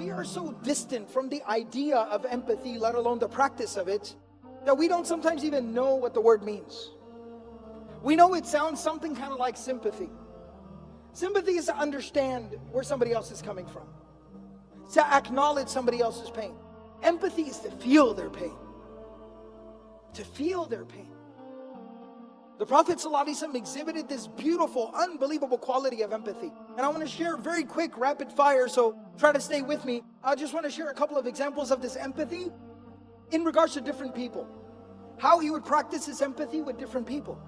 We are so distant from the idea of empathy, let alone the practice of it, that we don't sometimes even know what the word means. We know it sounds something kind of like sympathy. Sympathy is to understand where somebody else is coming from, to acknowledge somebody else's pain. Empathy is to feel their pain. To feel their pain. The Prophet ﷺ exhibited this beautiful, unbelievable quality of empathy. And I want to share very quick, rapid fire, so try to stay with me. I just want to share a couple of examples of this empathy in regards to different people. How he would practice his empathy with different people.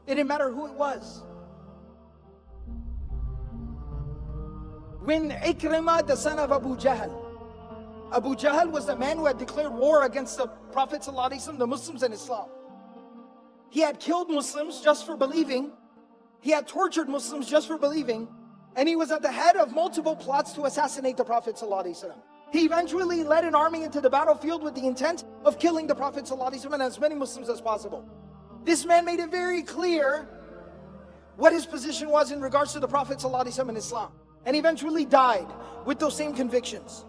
It didn't matter who it was. When Ikrima, the son of Abu Jahl, Abu Jahl was the man who had declared war against the Prophet ﷺ, the Muslims and Islam. He had killed Muslims just for believing. He had tortured Muslims just for believing. And he was at the head of multiple plots to assassinate the Prophet ﷺ. He eventually led an army into the battlefield with the intent of killing the Prophet ﷺ and as many Muslims as possible. This man made it very clear what his position was in regards to the Prophet ﷺ and Islam. And eventually died with those same convictions.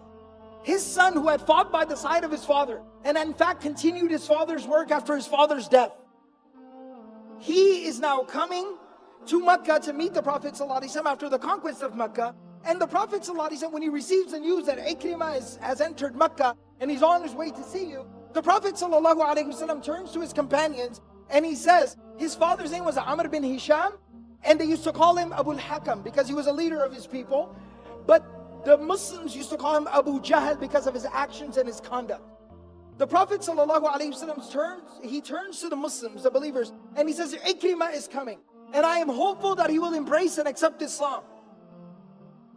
His son, who had fought by the side of his father, and in fact continued his father's work after his father's death, he is now coming to Mecca to meet the Prophet ﷺ after the conquest of Mecca. And the Prophet ﷺ, when he receives the news that Ikrima has entered Mecca and he's on his way to see you, the Prophet ﷺ turns to his companions and he says, his father's name was Amr bin Hisham, and they used to call him Abu Hakam because he was a leader of his people. But the Muslims used to call him Abu Jahl because of his actions and his conduct. The Prophet ﷺ turns to the Muslims, the believers, and he says, Ikrima is coming, and I am hopeful that he will embrace and accept Islam.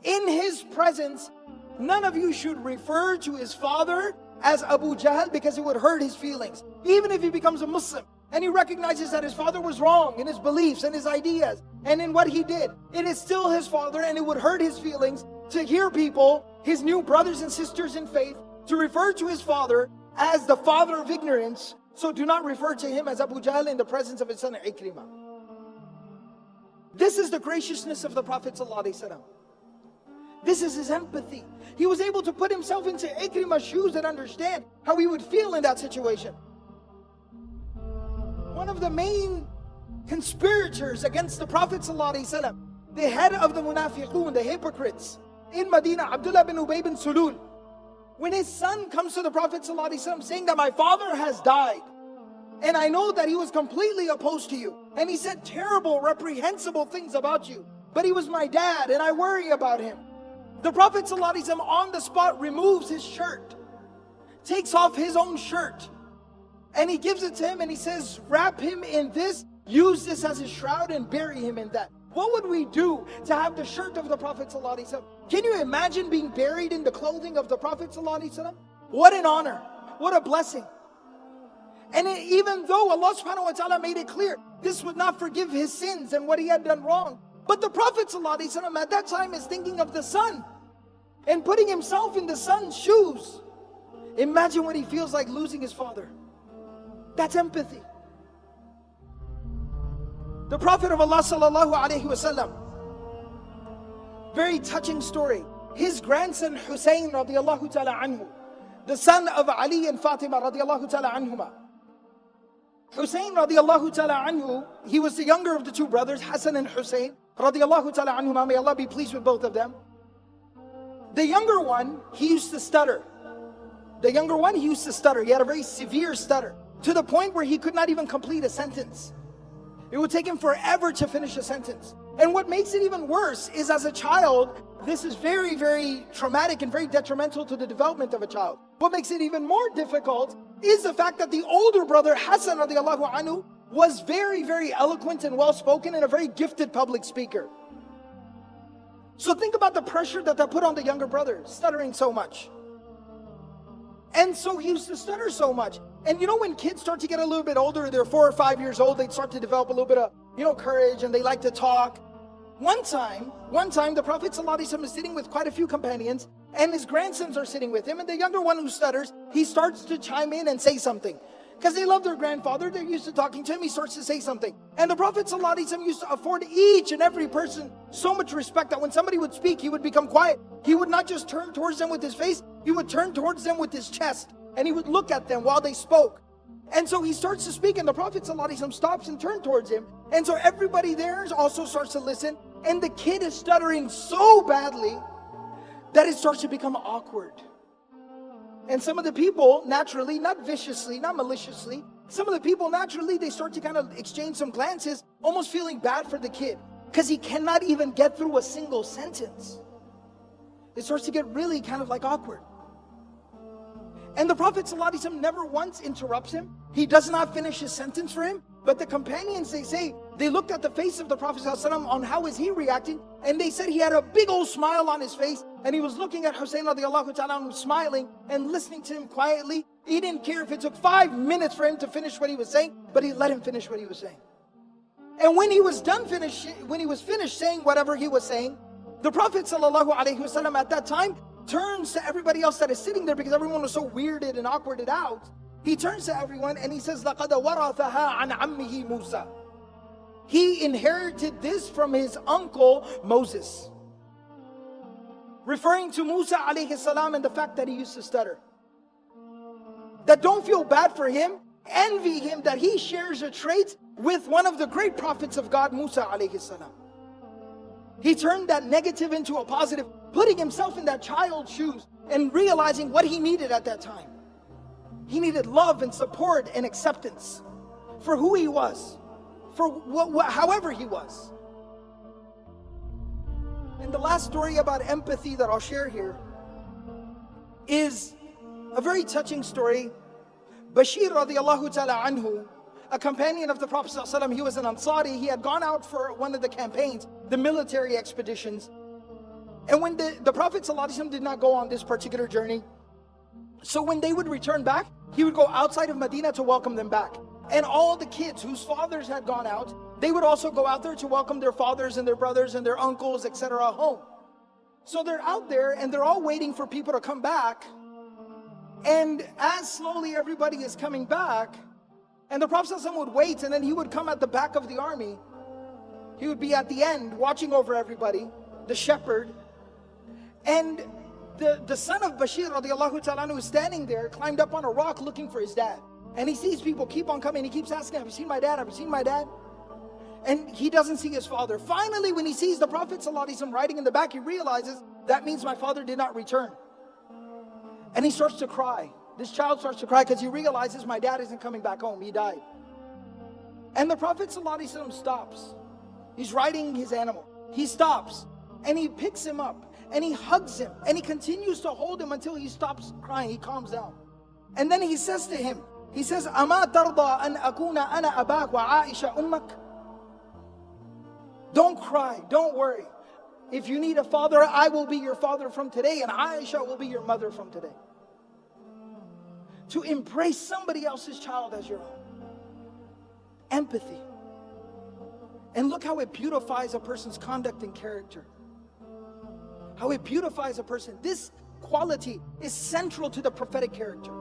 In his presence, none of you should refer to his father as Abu Jahl because it would hurt his feelings. Even if he becomes a Muslim and he recognizes that his father was wrong in his beliefs and his ideas and in what he did, it is still his father, and it would hurt his feelings to hear people, his new brothers and sisters in faith, to refer to his father as the father of ignorance. So do not refer to him as Abu Jahl in the presence of his son Ikrima. This is the graciousness of the Prophet ﷺ. This is his empathy. He was able to put himself into Ikrima's shoes and understand how he would feel in that situation. One of the main conspirators against the Prophet ﷺ, the head of the munafiqun, the hypocrites in Medina, Abdullah bin Ubay bin Sulul, when his son comes to the Prophet ﷺ saying that my father has died, and I know that he was completely opposed to you, and he said terrible, reprehensible things about you, but he was my dad and I worry about him. The Prophet ﷺ on the spot removes his shirt, takes off his own shirt, and he gives it to him and he says, wrap him in this, use this as his shroud and bury him in that. What would we do to have the shirt of the Prophet ﷺ? Can you imagine being buried in the clothing of the Prophet ﷺ? What an honor, what a blessing. And even though Allah subhanahu wa ta'ala made it clear, this would not forgive his sins and what he had done wrong, but the Prophet ﷺ at that time is thinking of the son and putting himself in the son's shoes. Imagine what he feels like losing his father. That's empathy. The Prophet of Allah sallallahu alaihi wasallam, very touching story. His grandson Hussain radiallahu ta'ala anhu, the son of Ali and Fatima radiallahu ta'ala anhuma. Hussain radiallahu ta'ala anhu, he was the younger of the two brothers, Hassan and Hussain radiallahu ta'ala anhuma. May Allah be pleased with both of them. The younger one, he used to stutter. The younger one, he used to stutter. He had a very severe stutter, to the point where he could not even complete a sentence. It would take him forever to finish a sentence. And what makes it even worse is, as a child, this is very, very traumatic and very detrimental to the development of a child. What makes it even more difficult is the fact that the older brother, Hassan radiallahu anhu, was very, very eloquent and well-spoken and a very gifted public speaker. So think about the pressure that put on the younger brother, stuttering so much. And so he used to stutter so much. And you know, when kids start to get a little bit older, they're 4 or 5 years old, they start to develop a little bit of, courage, and they like to talk. One time, the Prophet ﷺ is sitting with quite a few companions, and his grandsons are sitting with him, and the younger one who stutters, he starts to chime in and say something. because they love their grandfather. They're used to talking to him. He starts to say something. And the Prophet ﷺ used to afford each and every person so much respect that when somebody would speak, he would become quiet. He would not just turn towards them with his face, he would turn towards them with his chest. And he would look at them while they spoke. And so he starts to speak, and the Prophet ﷺ stops and turns towards him. And so everybody there also starts to listen. And the kid is stuttering so badly that it starts to become awkward. And some of the people naturally, not viciously, not maliciously, some of the people naturally, they start to kind of exchange some glances, almost feeling bad for the kid, because he cannot even get through a single sentence. It starts to get really kind of like awkward. And the Prophet ﷺ never once interrupts him. He does not finish his sentence for him. But the companions, they say, they looked at the face of the Prophet ﷺ on how is he reacting. And they said he had a big old smile on his face. And he was looking at Hussain radiallahu ta'ala, smiling and listening to him quietly. He didn't care if it took 5 minutes for him to finish what he was saying, but he let him finish what he was saying. And when he was finished saying whatever he was saying, the Prophet ﷺ at that time turns to everybody else that is sitting there, because everyone was so weirded and awkwarded out. He turns to everyone and he says, لَقَدْ وَرَثَهَا عَنْ عَمِّهِ مُوسَى. He inherited this from his uncle Moses. Referring to Musa alayhi salam and the fact that he used to stutter. That don't feel bad for him, envy him that he shares a trait with one of the great prophets of God, Musa alayhi salam. He turned that negative into a positive, putting himself in that child's shoes and realizing what he needed at that time. He needed love and support and acceptance for who he was, for however he was. And the last story about empathy that I'll share here is a very touching story. Bashir radiallahu ta'ala anhu, a companion of the Prophet ﷺ, he was an Ansari. He had gone out for one of the campaigns, the military expeditions. And when the Prophet ﷺ did not go on this particular journey, so when they would return back, he would go outside of Medina to welcome them back. And all the kids whose fathers had gone out, they would also go out there to welcome their fathers and their brothers and their uncles, etc. home. So they're out there and they're all waiting for people to come back. And as slowly everybody is coming back, and the Prophet ﷺ would wait, and then he would come at the back of the army. He would be at the end watching over everybody, the shepherd. And the son of Bashir radiallahu ta'ala who is standing there, climbed up on a rock looking for his dad. And he sees people keep on coming. He keeps asking, have you seen my dad? Have you seen my dad? And he doesn't see his father. Finally, when he sees the Prophet ﷺ riding in the back, he realizes that means my father did not return. And he starts to cry. This child starts to cry because he realizes my dad isn't coming back home. He died. And the Prophet ﷺ stops. He's riding his animal. He stops and he picks him up and he hugs him and he continues to hold him until he stops crying. He calms down. And then he says to him, he says, أَمَا تَرْضَى أَنْ أَكُونَ أَنَا أَبَاكَ وَعَائِشَ أُمَّكَ. Don't cry, don't worry. If you need a father, I will be your father from today, and Aisha will be your mother from today. To embrace somebody else's child as your own. Empathy. And look how it beautifies a person's conduct and character. How it beautifies a person. This quality is central to the prophetic character.